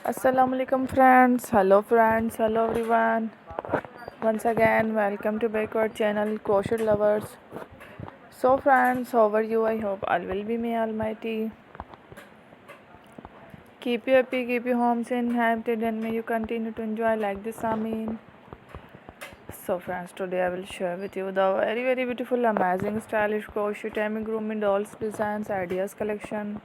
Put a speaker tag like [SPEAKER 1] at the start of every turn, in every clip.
[SPEAKER 1] Assalamu alaikum friends, hello everyone. Once again, welcome to back our channel Crochet Lovers. So friends, how are you? I hope all will be may almighty. Keep you happy, keep you home safe, healthy, and may you continue to enjoy like this. Amin. So friends, today I will share with you the very beautiful, amazing, stylish crochet amigurumi dolls designs ideas collection.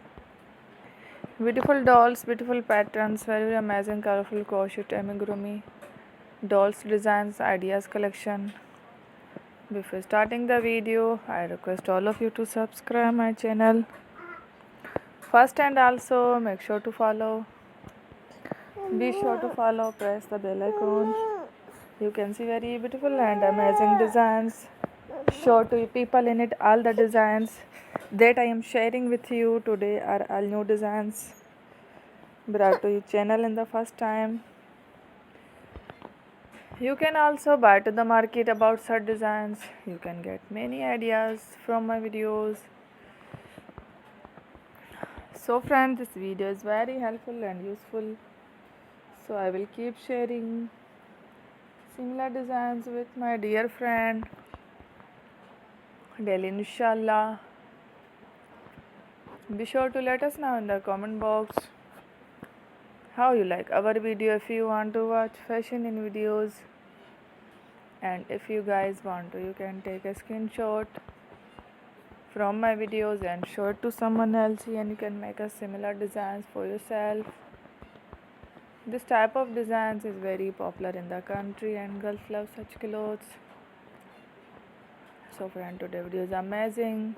[SPEAKER 1] Beautiful dolls, beautiful patterns, very amazing, colorful crochet amigurumi dolls designs ideas collection. Before starting the video, I request all of you to subscribe my channel first, and also make sure to follow. Be sure to follow, press the bell icon. You can see very beautiful and amazing designs. Show to people in it all the designs that I am sharing with you today are all new designs brought to your channel in the first time. You can also buy to the market about such designs. You can get many ideas from my videos. So friends, this video is very helpful and useful. So I will keep sharing similar designs with my dear friend daily inshallah. Be sure to let us know in the comment box how you like our video. If you want to watch fashion in videos, and if you guys want to, you can take a screenshot from my videos and show it to someone else, and you can make a similar designs for yourself. This type of designs is very popular in the country and girls love such clothes. So friend, today video is amazing.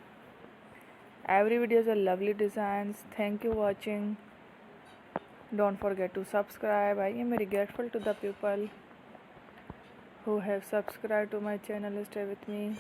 [SPEAKER 1] Every video is a lovely designs. Thank you watching. Don't forget to subscribe. I am very grateful to the people who have subscribed to my channel. Stay with me.